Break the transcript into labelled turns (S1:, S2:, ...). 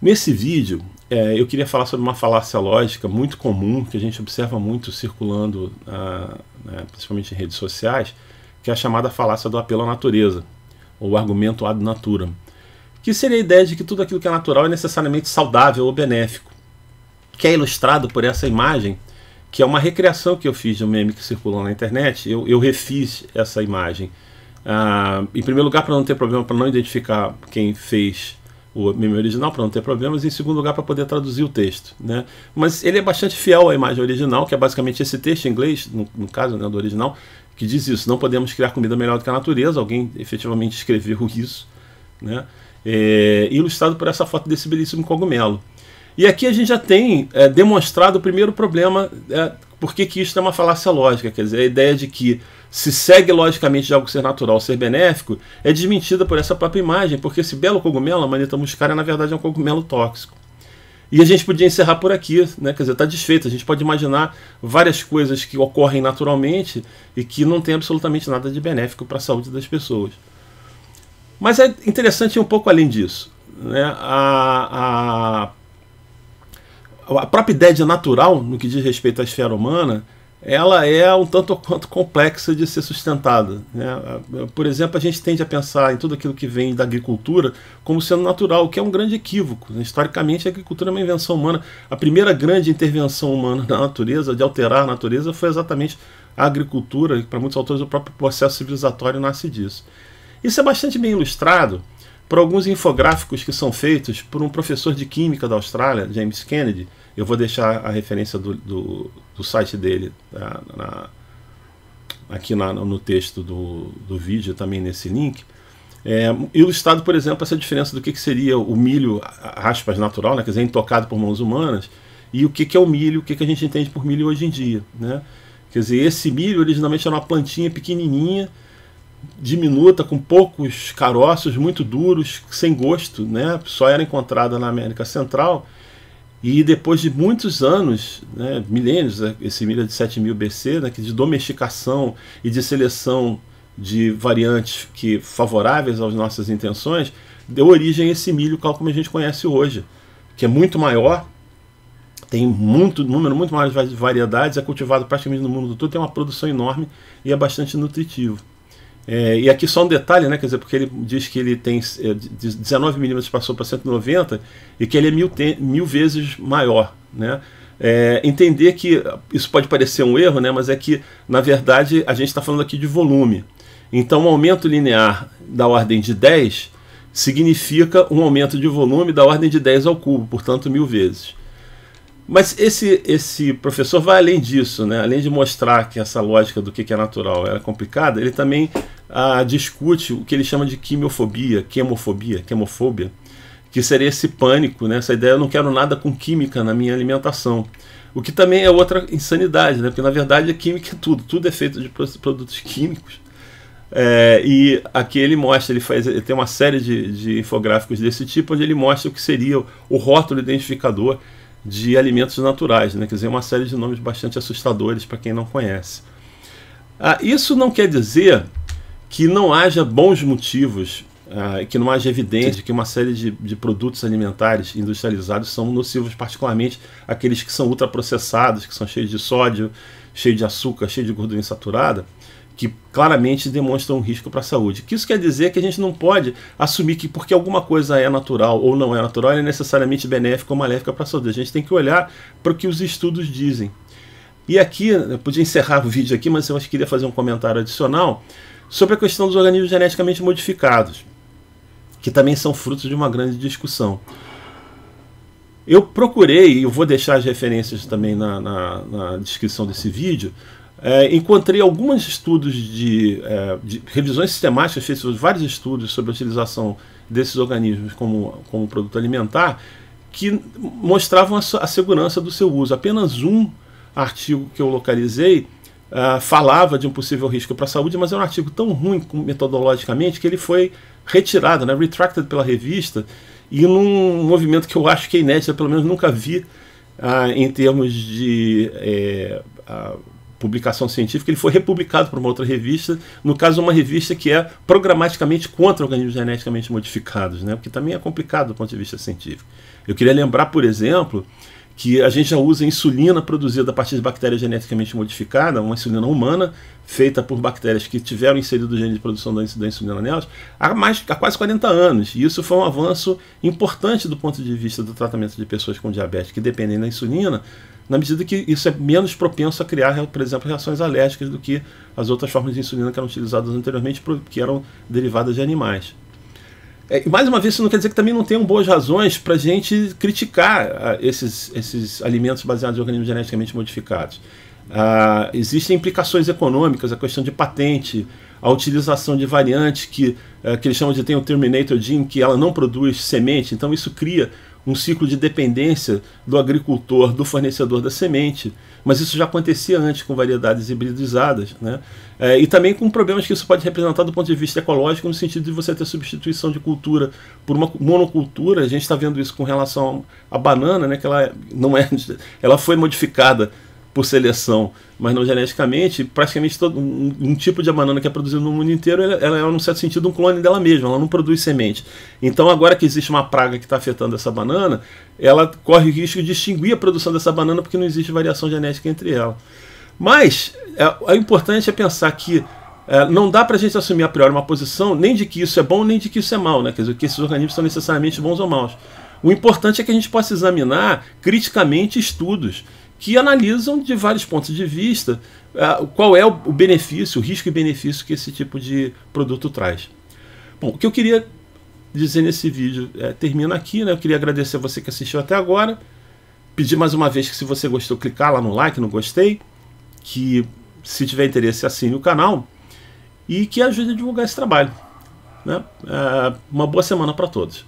S1: Nesse vídeo, eu queria falar sobre uma falácia lógica muito comum, que a gente observa muito circulando, principalmente em redes sociais, que é a chamada falácia do apelo à natureza, ou argumento ad naturam, que seria a ideia de que tudo aquilo que é natural é necessariamente saudável ou benéfico, que é ilustrado por essa imagem, que é uma recriação que eu fiz de um meme que circulou na internet. Eu refiz essa imagem, em primeiro lugar para não ter problema, para não identificar quem fez o meme original, para não ter problemas, e em segundo lugar para poder traduzir o texto, né? Mas ele é bastante fiel à imagem original, que é basicamente esse texto em inglês, no caso, né, do original, que diz isso: não podemos criar comida melhor do que a natureza. Alguém efetivamente escreveu isso, né? Ilustrado por essa foto desse belíssimo cogumelo. E aqui a gente já tem demonstrado o primeiro problema, por que isso é uma falácia lógica. Quer dizer, a ideia de que se segue logicamente de algo ser natural, ser benéfico, é desmentida por essa própria imagem, porque esse belo cogumelo, a Amanita muscaria, na verdade é um cogumelo tóxico. E a gente podia encerrar por aqui, né? Quer dizer, está desfeito. A gente pode imaginar várias coisas que ocorrem naturalmente e que não tem absolutamente nada de benéfico para a saúde das pessoas. Mas é interessante ir um pouco além disso, né? A própria ideia de natural, no que diz respeito à esfera humana, ela é um tanto quanto complexa de ser sustentada, né? Por exemplo, a gente tende a pensar em tudo aquilo que vem da agricultura como sendo natural, o que é um grande equívoco. Historicamente, a agricultura é uma invenção humana. A primeira grande intervenção humana na natureza, de alterar a natureza, foi exatamente a agricultura, e para muitos autores o próprio processo civilizatório nasce disso. Isso é bastante bem ilustrado por alguns infográficos que são feitos por um professor de química da Austrália, James Kennedy. Eu vou deixar a referência do site dele aqui no texto do vídeo, também nesse link. Ilustrado, por exemplo, essa diferença do que seria o milho, aspas, natural, né, quer dizer, intocado por mãos humanas, e o que é o milho, o que a gente entende por milho hoje em dia, né? Quer dizer, esse milho originalmente era uma plantinha pequenininha, diminuta, com poucos caroços, muito duros, sem gosto, né? Só era encontrada na América Central. E depois de muitos anos, né, milênios, esse milho é de 7000 BC, né, de domesticação e de seleção de variantes favoráveis às nossas intenções, deu origem a esse milho como a gente conhece hoje, que é muito maior, tem número muito maior de variedades, é cultivado praticamente no mundo todo, tem uma produção enorme e é bastante nutritivo. E aqui só um detalhe, né, quer dizer, porque ele diz que ele tem de 19 milímetros passou para 190 e que ele é mil vezes maior, né? Entender que isso pode parecer um erro, né, mas é que, na verdade, a gente está falando aqui de volume. Então, um aumento linear da ordem de 10 significa um aumento de volume da ordem de 10 ao cubo, portanto, 1000 vezes. Mas esse professor vai além disso, né? Além de mostrar que essa lógica do que é natural é complicada, ele também discute o que ele chama de quimofobia, que seria esse pânico, né? Essa ideia: eu não quero nada com química na minha alimentação. O que também é outra insanidade, né? Porque na verdade a química é tudo é feito de produtos químicos. E aqui ele mostra, ele tem uma série de infográficos desse tipo, onde ele mostra o que seria o rótulo identificador de alimentos naturais, né? Quer dizer, uma série de nomes bastante assustadores para quem não conhece. Isso não quer dizer que não haja bons motivos, que não haja evidência de que uma série de produtos alimentares industrializados são nocivos, particularmente aqueles que são ultraprocessados, que são cheios de sódio, cheios de açúcar, cheios de gordura insaturada, que claramente demonstram um risco para a saúde. O que isso quer dizer é que a gente não pode assumir que porque alguma coisa é natural ou não é natural, ela é necessariamente benéfica ou maléfica para a saúde. A gente tem que olhar para o que os estudos dizem. E aqui, eu podia encerrar o vídeo aqui, mas eu acho que queria fazer um comentário adicional sobre a questão dos organismos geneticamente modificados, que também são frutos de uma grande discussão. Eu procurei, e eu vou deixar as referências também na descrição desse vídeo, encontrei alguns estudos de revisões sistemáticas, feitos vários estudos sobre a utilização desses organismos como produto alimentar, que mostravam a segurança do seu uso. Apenas um artigo que eu localizei falava de um possível risco para a saúde, mas é um artigo tão ruim metodologicamente que ele foi retirado, né, retracted pela revista, e num movimento que eu acho que é inédito, pelo menos nunca vi em termos de publicação científica, ele foi republicado por uma outra revista, no caso uma revista que é programaticamente contra organismos geneticamente modificados, né? Porque também é complicado do ponto de vista científico. Eu queria lembrar, por exemplo, que a gente já usa insulina produzida a partir de bactérias geneticamente modificadas, uma insulina humana, feita por bactérias que tiveram inserido o gene de produção da insulina nelas, há quase 40 anos. E isso foi um avanço importante do ponto de vista do tratamento de pessoas com diabetes que dependem da insulina, na medida que isso é menos propenso a criar, por exemplo, reações alérgicas do que as outras formas de insulina que eram utilizadas anteriormente, que eram derivadas de animais. E mais uma vez, isso não quer dizer que também não tenham boas razões para a gente criticar esses alimentos baseados em organismos geneticamente modificados. Existem implicações econômicas, a questão de patente, a utilização de variantes que eles chamam de tem o terminator gene, que ela não produz semente, então isso cria um ciclo de dependência do agricultor, do fornecedor da semente, mas isso já acontecia antes com variedades hibridizadas, né? E também com problemas que isso pode representar do ponto de vista ecológico, no sentido de você ter substituição de cultura por uma monocultura. A gente está vendo isso com relação à banana, né? Que ela foi modificada por seleção, mas não geneticamente. Praticamente todo um tipo de banana que é produzido no mundo inteiro, ela é, num certo sentido, um clone dela mesma, ela não produz semente. Então, agora que existe uma praga que está afetando essa banana, ela corre o risco de extinguir a produção dessa banana porque não existe variação genética entre elas. Mas o importante é pensar que não dá para a gente assumir a priori uma posição nem de que isso é bom, nem de que isso é mal, né? Quer dizer, que esses organismos são necessariamente bons ou maus. O importante é que a gente possa examinar criticamente estudos que analisam de vários pontos de vista qual é o benefício, o risco e benefício que esse tipo de produto traz. Bom, o que eu queria dizer nesse vídeo termina aqui, né? Eu queria agradecer a você que assistiu até agora, pedir mais uma vez que, se você gostou, clicar lá no like, no gostei, que, se tiver interesse, assine o canal e que ajude a divulgar esse trabalho, né? Uma boa semana para todos.